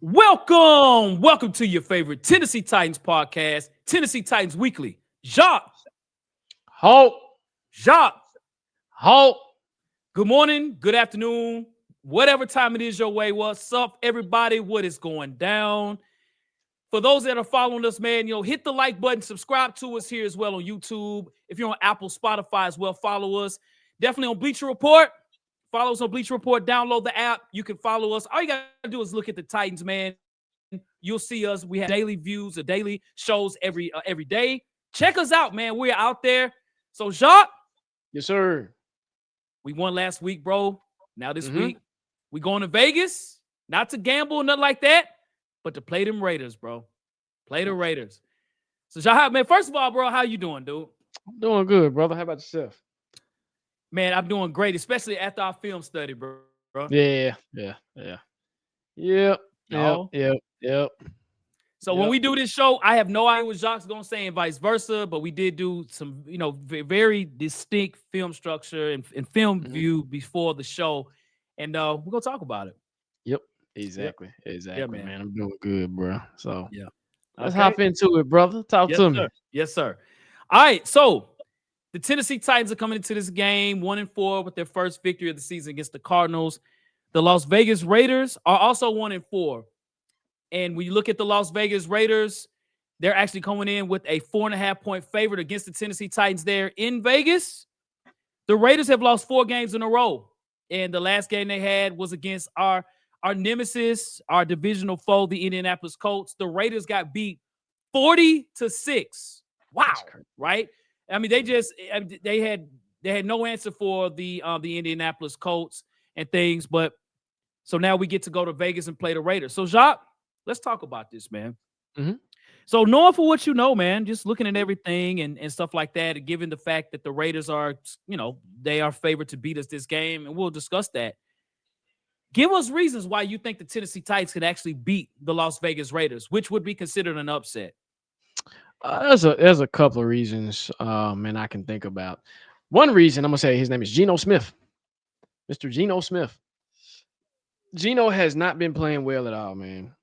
Welcome to your favorite Tennessee Titans podcast, Tennessee Titans Weekly. Jacques, Halt, Jacques, halt. good morning, good afternoon, whatever time it is your way. What's up, everybody? What is going down? For those that are following us, man, hit the like button, subscribe to us here as well on YouTube. If you're on Apple, Spotify as well, follow us. Definitely on Bleacher Report. Follow us on Bleacher Report. Download the app. You can follow us. All you got to do is look at the Titans, man. You'll see us. We have daily views, or daily shows every day. Check us out, man. We're out there. So, Jacques, Yes, sir. we won last week, bro. Now this Mhm. week, we going to Vegas. Not to gamble, nothing like that, but to play them Raiders, bro. Play the Raiders. So, Jacques, man, first of all, bro, how you doing, dude? I'm doing good, brother. How about yourself? Man, I'm doing great, especially after our film study, bro. Yeah. Yep, No. yep. So when we do this show, I have no idea what Jacques gonna say and vice versa, but we did do some, very distinct film structure and film Mhm. view before the show, and we're gonna talk about it. Yep. Yep. Yeah, Exactly, man. man. I'm doing good, bro. So Yeah. let's Okay. hop into it, brother. Talk Yes, to sir. me. Yes, sir. All right. So the Tennessee Titans are coming into this game 1-4 with their first victory of the season against the Cardinals. The Las Vegas Raiders are also 1-4. And when you look at the Las Vegas Raiders, they're actually coming in with a 4.5-point favorite against the Tennessee Titans there in Vegas. The Raiders have lost 4 games in a row. And the last game they had was against our nemesis, our divisional foe, the Indianapolis Colts. The Raiders got beat 40-6. Wow. Right? I mean, they had no answer for the Indianapolis Colts and things, but so now we get to go to Vegas and play the Raiders. So Jacques, let's talk about this, man. Mhm. So knowing for what you know, man, just looking at everything and stuff like that, and given the fact that the Raiders are, they are favored to beat us this game, and we'll discuss that. Give us reasons why you think the Tennessee Titans could actually beat the Las Vegas Raiders, which would be considered an upset. There's a couple of reasons, man, I can think about. One reason I'm gonna say his name is Geno Smith, Mr. Geno Smith. Geno has not been playing well at all, man.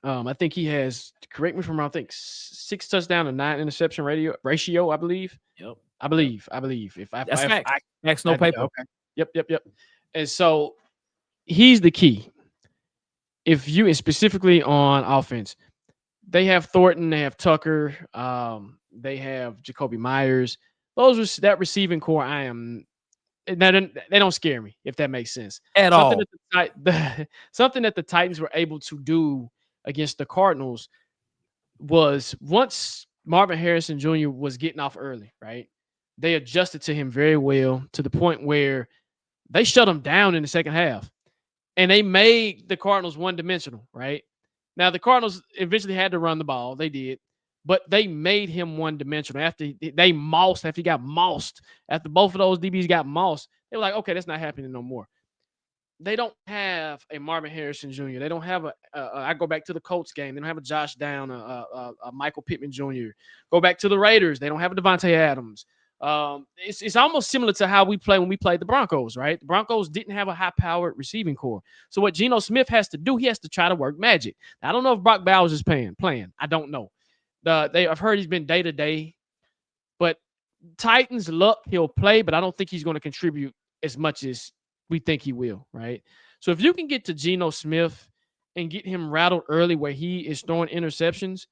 I think he has. Correct me if I'm wrong. I think 6 touchdown and 9 interception ratio. I believe. Yep. I believe. That's If facts. Facts, no paper. okay. Yep. And so he's the key. If you, and specifically on offense, they have Thornton, they have Tucker, they have Jacoby Myers. That receiving core, they don't scare me, if that makes sense. At Something all. something that the Titans were able to do against the Cardinals was, once Marvin Harrison Jr. was getting off early, right? They adjusted to him very well, to the point where they shut him down in the second half, and they made the Cardinals one-dimensional, right? Now, the Cardinals eventually had to run the ball. They did, but they made him one-dimensional. After he got mossed, after both of those DBs got mossed, they were like, okay, that's not happening no more. They don't have a Marvin Harrison Jr. They don't have I go back to the Colts game. They don't have a Josh Down, a Michael Pittman Jr. Go back to the Raiders. They don't have a Devontae Adams. It's almost similar to how we play when we played the Broncos, right? The Broncos didn't have a high-powered receiving core. So what Geno Smith has to do, he has to try to work magic. Now, I don't know if Brock Bowers is playing. I don't know. I've heard he's been day-to-day, but Titans luck, he'll play, but I don't think he's going to contribute as much as we think he will, right? So if you can get to Geno Smith and get him rattled early where he is throwing interceptions,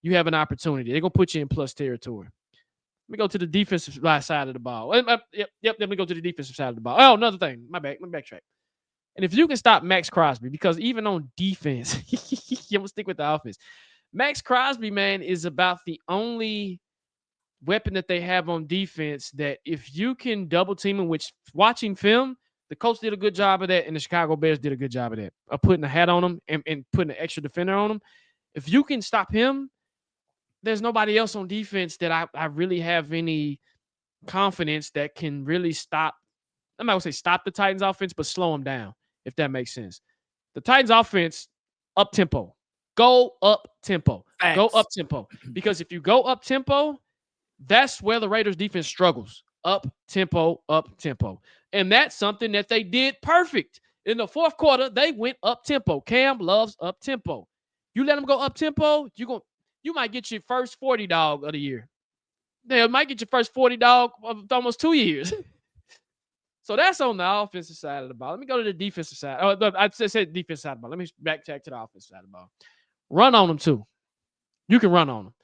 you have an opportunity. They're going to put you in plus territory. Let me go to the defensive side of the ball. Yep. Let me go to the defensive side of the ball. Oh, another thing. My bad. Let me backtrack. And if you can stop Max Crosby, because even on defense, you will stick with the offense. Max Crosby, man, is about the only weapon that they have on defense that if you can double team him, which, watching film, the Colts did a good job of that, and the Chicago Bears did a good job of that, of putting a hat on him and putting an extra defender on him. If you can stop him, there's nobody else on defense that I really have any confidence that can really stop. I'm not going to say stop the Titans offense, but slow them down, if that makes sense. The Titans offense, up tempo. Go up tempo. Facts. Go up tempo. Because if you go up tempo, that's where the Raiders defense struggles. Up tempo. And that's something that they did perfect In the fourth quarter, they went up tempo. Cam loves up tempo. You let them go up tempo, you might get your first 40 dog of the year. They might get your first 40 dog of almost 2 years. So that's on the offensive side of the ball. Let me go to the defensive side. Oh, I said defensive side of the ball. Let me backtrack to the offensive side of the ball. Run on them too. You can run on them.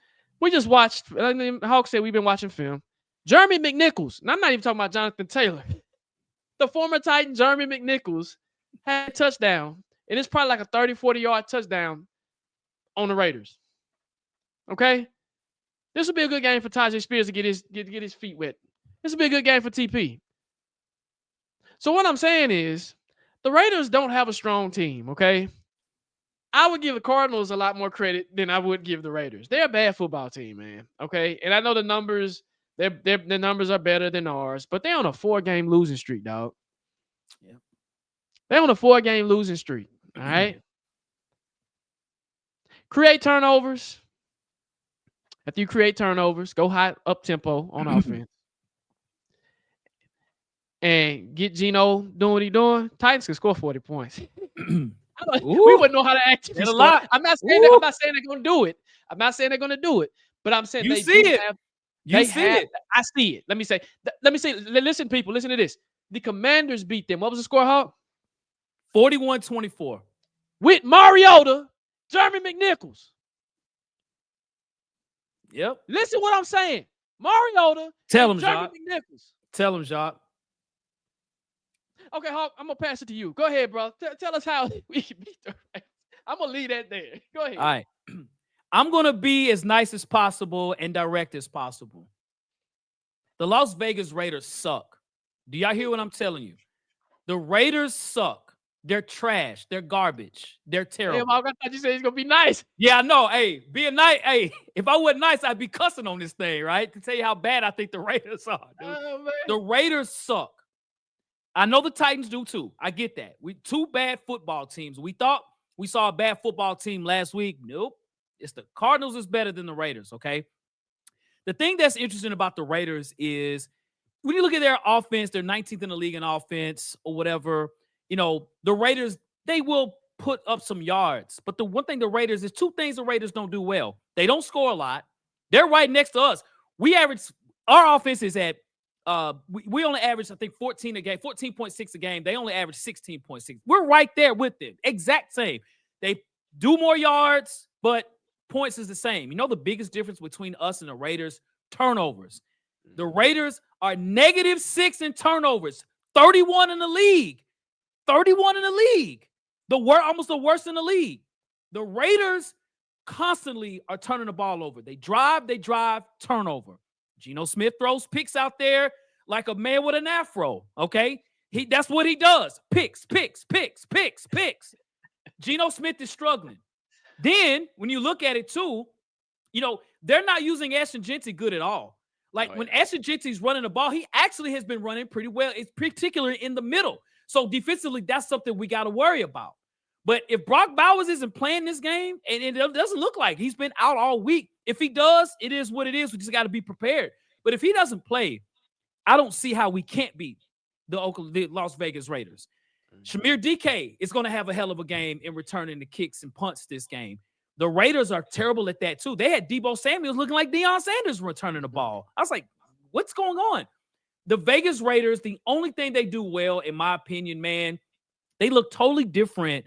We just watched. Hawk said we've been watching film. Jeremy McNichols. And I'm not even talking about Jonathan Taylor. The former Titan Jeremy McNichols had a touchdown, and it's probably like a 30, 40-yard touchdown on the Raiders. Okay? This would be a good game for Tajay Spears to get his feet wet. This would be a good game for TP. So what I'm saying is, the Raiders don't have a strong team, okay? I would give the Cardinals a lot more credit than I would give the Raiders. They're a bad football team, man. Okay? And I know the numbers, their numbers are better than ours, but they're on a 4-game losing streak, dog. Yeah. They're on a 4-game losing streak. All right. Create turnovers. After you create turnovers, go high up tempo on offense. And get Geno doing what he's doing. Titans can score 40 points. We wouldn't know how to actually score. I'm not saying they're gonna do it. I'm not saying they're gonna do it, but I'm saying they see it. I see it. Let me say. Listen, people, listen to this. The Commanders beat them. What was the score, Hawk? 41-24. With Mariota, Jeremy McNichols. Yep. Listen what I'm saying. Mariota, Jeremy McNichols. Tell him, Jacques. Okay, Hawk, I'm gonna pass it to you. Go ahead, bro. Tell us how we can beat the Raiders. I'm gonna leave that there. Go ahead. All right. I'm gonna be as nice as possible and direct as possible. The Las Vegas Raiders suck. Do y'all hear what I'm telling you? The Raiders suck. They're trash. They're garbage. They're terrible. Damn, I thought you said he's gonna be nice. Yeah, I know. Hey, being nice. Hey, if I wasn't nice, I'd be cussing on this thing, right? To tell you how bad I think the Raiders are. Dude. The Raiders suck. I know the Titans do too. I get that. We two bad football teams. We thought we saw a bad football team last week. Nope. It's the Cardinals is better than the Raiders, okay? The thing that's interesting about the Raiders is when you look at their offense, they're 19th in the league in offense or whatever. You know, the Raiders, they will put up some yards. But the one thing the Raiders is two things the Raiders don't do well. They don't score a lot. They're right next to us. We average, our offense is at, we only average, I think, 14 a game, 14.6 a game. They only average 16.6. We're right there with them. Exact same. They do more yards, but points is the same. You know the biggest difference between us and the Raiders? Turnovers. The Raiders are -6 in turnovers. 31 in the league. 31 in the league. Almost the worst in the league. The Raiders constantly are turning the ball over. They drive, turnover. Geno Smith throws picks out there like a man with an afro, okay? That's what he does. Picks. Geno Smith is struggling. Then, when you look at it too, you know, they're not using Ashton Jeanty good at all. Like, when Ashton Jeanty's running the ball, he actually has been running pretty well. It's particularly in the middle. So, defensively, that's something we got to worry about. But if Brock Bowers isn't playing this game, and it doesn't look like he's been out all week, if he does, it is what it is. We just got to be prepared. But if he doesn't play, I don't see how we can't beat the Las Vegas Raiders. Shamir DK is going to have a hell of a game in returning the kicks and punts this game. The Raiders are terrible at that, too. They had Deebo Samuels looking like Deion Sanders returning the ball. I was like, what's going on? The Vegas Raiders, the only thing they do well, in my opinion, man, they look totally different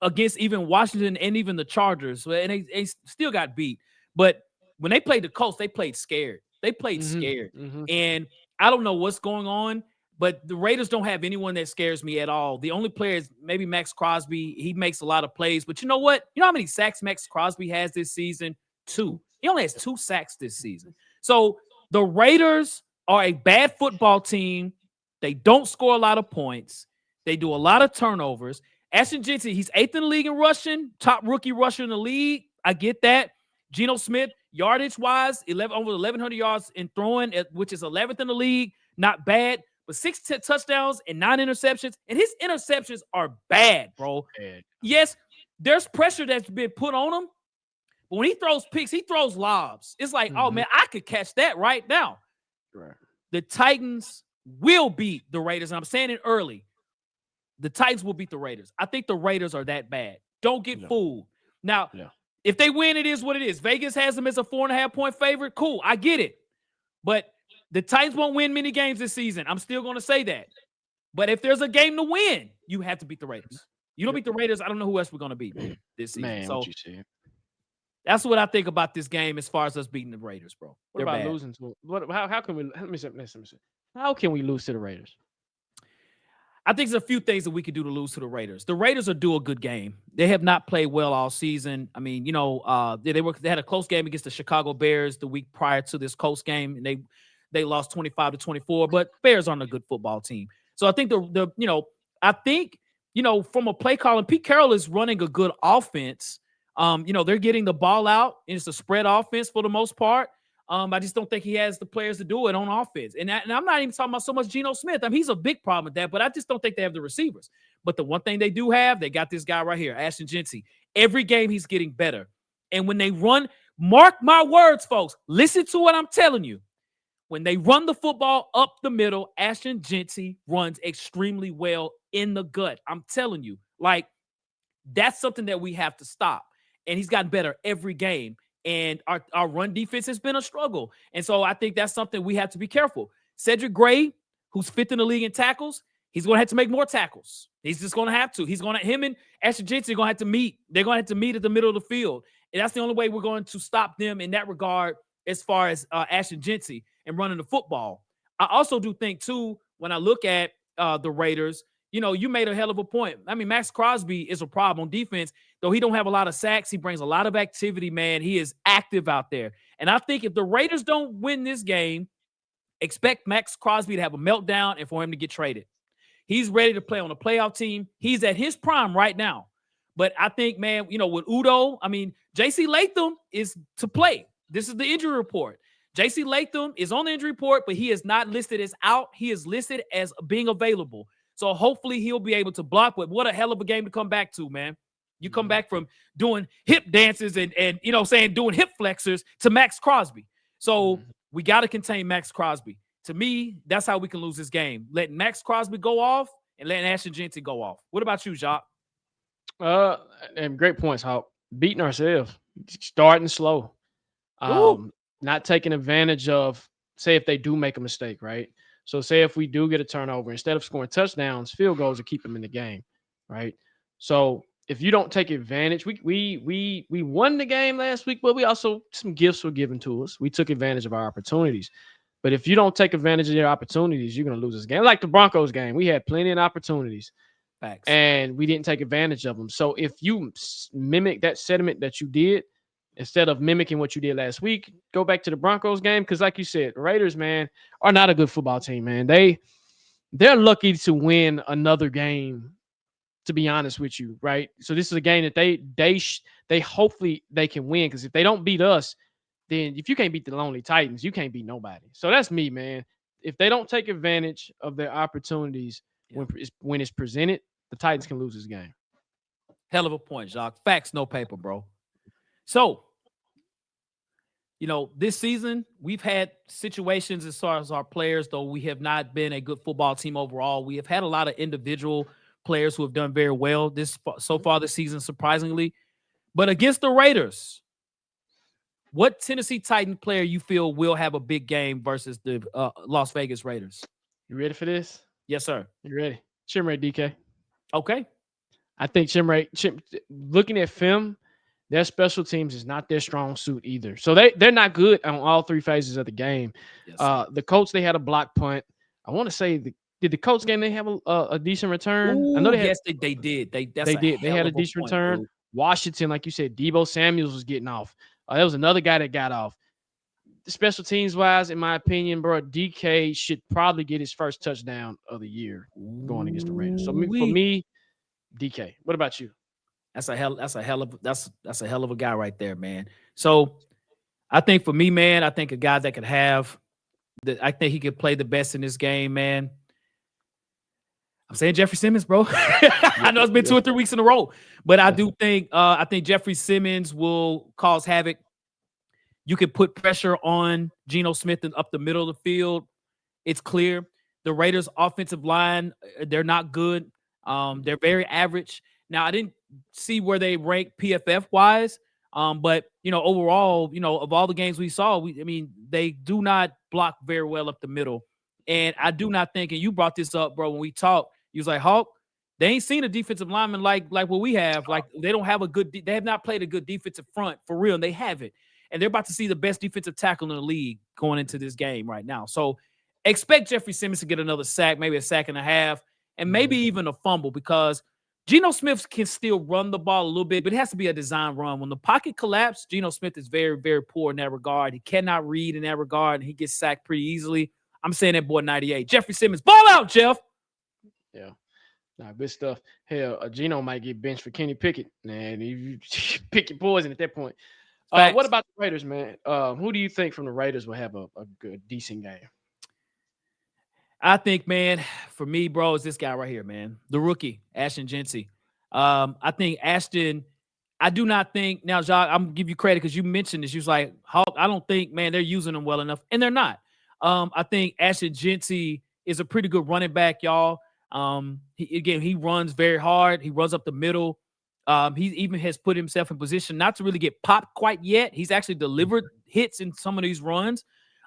against even Washington and even the Chargers. And they still got beat. But when they played the Colts, they played scared. They played scared. And I don't know what's going on, but the Raiders don't have anyone that scares me at all. The only player is maybe Max Crosby. He makes a lot of plays. But you know what? You know how many sacks Max Crosby has this season? 2. He only has 2 sacks this season. So the Raiders are a bad football team. They don't score a lot of points. They do a lot of turnovers. Ashton Jeanty, he's 8th in the league in rushing, top rookie rusher in the league. I get that. Geno Smith, yardage-wise, over 1,100 yards in throwing, which is 11th in the league. Not bad, but 6 touchdowns and 9 interceptions. And his interceptions are bad, bro. Yes, there's pressure that's been put on him. But when he throws picks, he throws lobs. It's like, oh, man, I could catch that right now. Right. The Titans will beat the Raiders. And I'm saying it early. the Titans will beat the Raiders. I think the Raiders are that bad. Don't get Yeah. fooled. Now, Yeah. if they win, it is what it is. Vegas has them as a 4.5-point favorite. Cool, I get it. But the Titans won't win many games this season. I'm still going to say that. But if there's a game to win, you have to beat the Raiders. You don't beat the Raiders, I don't know who else we're going to beat this season. Man, So what you said. that's what I think about this game as far as us beating the Raiders, bro. What They're about bad. losing to what? How can we? Let me say. How can we lose to the Raiders? I think there's a few things that we could do to lose to the Raiders. The Raiders are due a good game. They have not played well all season. I mean, they had a close game against the Chicago Bears the week prior to this Colts game, and they lost 25-24. But Bears aren't a good football team. So I think from a play calling, Pete Carroll is running a good offense. They're getting the ball out, and it's a spread offense for the most part. I just don't think he has the players to do it on offense. And I'm not even talking about so much Geno Smith. I mean, he's a big problem with that, but I just don't think they have the receivers. But the one thing they do have, they got this guy right here, Ashton Jeanty. Every game he's getting better. And when they run, mark my words, folks, listen to what I'm telling you. When they run the football up the middle, Ashton Jeanty runs extremely well in the gut. I'm telling you, like, that's something that we have to stop. And he's gotten better every game. And our run defense has been a struggle. And so I think that's something we have to be careful. Cedric Gray, who's fifth in the league in tackles, he's going to have to make more tackles. He's just going to have to. Him and Ashton Jeanty are going to have to meet. They're going to have to meet at the middle of the field. And that's the only way we're going to stop them in that regard as far as Ashton Jeanty and running the football. I also do think, too, when I look at the Raiders, you made a hell of a point. I mean, Max Crosby is a problem on defense. Though he don't have a lot of sacks, he brings a lot of activity, man. He is active out there. And I think if the Raiders don't win this game, expect Max Crosby to have a meltdown and for him to get traded. He's ready to play on a playoff team. He's at his prime right now. But I think, man, with Udo, I mean, J.C. Latham is to play. This is the injury report. J.C. Latham is on the injury report, but he is not listed as out. He is listed as being available. So hopefully he'll be able to block. But what a hell of a game to come back to, man. You come back from doing hip dances and doing hip flexors to Max Crosby. So we got to contain Max Crosby. To me, that's how we can lose this game. Letting Max Crosby go off and letting Ashton Jeanty go off. What about you, Jacques? And great points, Hawk. Beating ourselves, starting slow, not taking advantage of, say, if they do make a mistake, right? So say if we do get a turnover, instead of scoring touchdowns, field goals to keep them in the game, right? So if you don't take advantage, we won the game last week, but we also, some gifts were given to us. We took advantage of our opportunities. But if you don't take advantage of your opportunities, you're going to lose this game. Like the Broncos game, we had plenty of opportunities. Facts. And we didn't take advantage of them. So if you mimic that sentiment that you did, instead of mimicking what you did last week, go back to the Broncos game. Because like you said, the Raiders, man, are not a good football team, man. They're lucky to win another game, to be honest with you, right? So this is a game that they hopefully they can win. Because if they don't beat us, then if you can't beat the Lonely Titans, you can't beat nobody. So that's me, man. If they don't take advantage of their opportunities when it's presented, the Titans can lose this game. Hell of a point, Jacques. Facts, no paper, bro. So, this season, we've had situations as far as our players, though we have not been a good football team overall. We have had a lot of individual players who have done very well so far this season, surprisingly. But against the Raiders, what Tennessee Titan player you feel will have a big game versus the Las Vegas Raiders? You ready for this? Yes, sir. You ready? Chimray DK. Okay. I think looking at film, their special teams is not their strong suit either. So they're not good on all three phases of the game. Yes, the Colts, they had a block punt. I want to say did the Colts game they have a decent return? Ooh, I know they did. They did. They had a decent return. Dude. Washington, like you said, Deebo Samuels was getting off. There was another guy that got off. Special teams wise, in my opinion, bro, DK should probably get his first touchdown of the year going against the Raiders. So for me, DK. What about you? That's a hell of a guy right there, man. So I think for me, man, I think a guy that could I think he could play the best in this game, man. I'm saying Jeffrey Simmons, bro. I know it's been 2 or 3 weeks in a row, but I do think Jeffrey Simmons will cause havoc. You can put pressure on Geno Smith and up the middle of the field. It's clear. The Raiders' offensive line, they're not good. They're very average. Now, I didn't see where they rank PFF wise, but overall, of all the games we saw, I mean, they do not block very well up the middle, and I do not think. And you brought this up, bro, when we talked. You was like, Hawk, they ain't seen a defensive lineman like what we have. Like they don't have a good. They have not played a good defensive front for real, and they haven't. And they're about to see the best defensive tackle in the league going into this game right now. So expect Jeffrey Simmons to get another sack, maybe a sack and a half, and maybe even a fumble because Geno Smith can still run the ball a little bit, but it has to be a design run. When the pocket collapses, Geno Smith is very, very poor in that regard. He cannot read in that regard, and he gets sacked pretty easily. I'm saying that boy 98. Jeffrey Simmons, ball out, Jeff. Yeah. Nah, good stuff. Hell, Geno might get benched for Kenny Pickett, and you pick your poison at that point. What about the Raiders, man? Who do you think from the Raiders will have a good, decent game? I think, man, for me, bro, is this guy right here, man. The rookie, Ashton Jeanty. I think Ashton, I do not think, now, Jacques, I'm going to give you credit because you mentioned this. You was like, Hawk, I don't think, man, they're using him well enough. And they're not. I think Ashton Jeanty is a pretty good running back, y'all. He runs very hard. He runs up the middle. He even has put himself in position not to really get popped quite yet. He's actually delivered hits in some of these runs.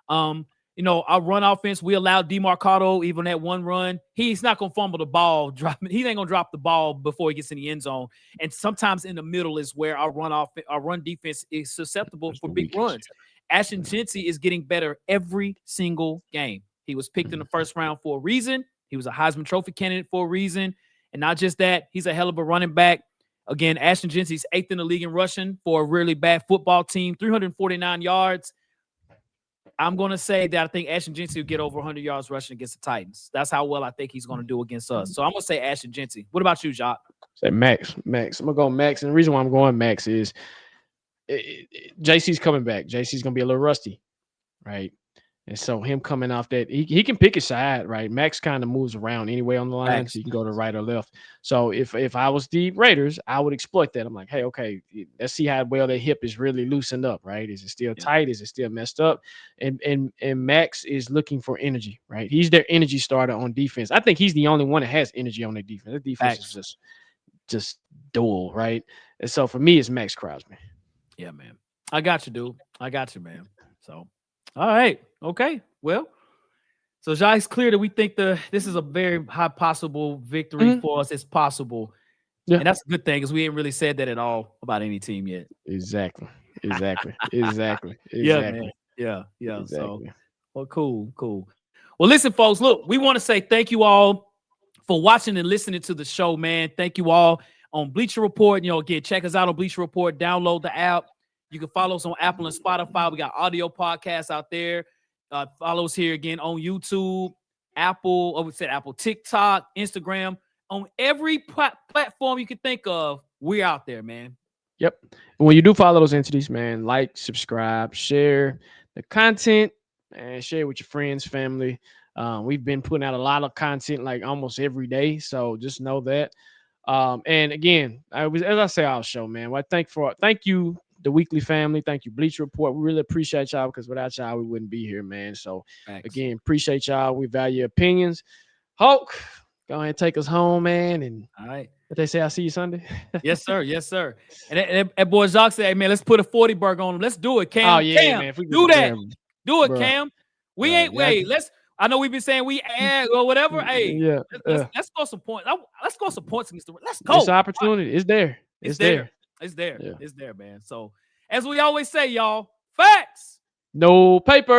Our run offense, we allowed DeMarcado even that one run. He's not going to fumble the ball. He ain't going to drop the ball before he gets in the end zone. And sometimes in the middle is where our run defense is susceptible for big runs. Ashton Jeanty is getting better every single game. He was picked in the first round for a reason. He was a Heisman Trophy candidate for a reason. And not just that, he's a hell of a running back. Again, Ashton Jeanty's 8th in the league in rushing for a really bad football team, 349 yards. I'm going to say that I think Ashton Jeanty will get over 100 yards rushing against the Titans. That's how well I think he's going to do against us. So I'm going to say Ashton Jeanty. What about you, Jacques? Say Max. I'm going to go Max. And the reason why I'm going Max is JC's coming back. JC's going to be a little rusty, right? And so him coming off that, he can pick his side, right? Max kind of moves around anyway on the line, so he can go to right or left. So if I was the Raiders, I would exploit that. I'm like, hey, okay, let's see how well that hip is really loosened up, right? Is it still tight? Is it still messed up? And Max is looking for energy, right? He's their energy starter on defense. I think he's the only one that has energy on their defense. The defense is just dual, right? And so for me, it's Max Crosby. Yeah, man. I got you, dude. I got you, man. So. All right. Okay. Well, so Jacques, it's clear that we think this is a very high possible victory for us. It's possible. Yeah. And that's a good thing because we ain't really said that at all about any team yet. Exactly. Yeah, man. Yeah. Exactly. So, well, cool. Well, listen, folks, look, we want to say thank you all for watching and listening to the show, man. Thank you all on Bleacher Report. Again, check us out on Bleacher Report. Download the app. You can follow us on Apple and Spotify. We got audio podcasts out there. Follow us here again on YouTube, Apple, TikTok, Instagram. On every platform you can think of, we're out there, man. Yep. And when you do follow those entities, man, like, subscribe, share the content, and share with your friends, family. We've been putting out a lot of content like almost every day. So just know that. And again, as I say, our show, man. Well, thank you, the weekly family. Thank you, Bleacher Report. We really appreciate y'all because without y'all, we wouldn't be here, man. So again, appreciate y'all. We value your opinions. Hulk, go ahead and take us home, man. And all right. What they say, I'll see you Sunday. Yes, sir. Yes, sir. And that boy Jacques said, hey, man, let's put a 40 burger on him. Let's do it, Cam. Oh, yeah, Cam, man. If we do that. Cam, do it, bro. Cam. We ain't wait. I know we've been saying we add or whatever. Hey, let's go some points. Let's go some points against the. Let's go. It's an opportunity. It's there. It's there. It's there. Yeah. It's there, man. So as we always say, y'all, facts. No paper.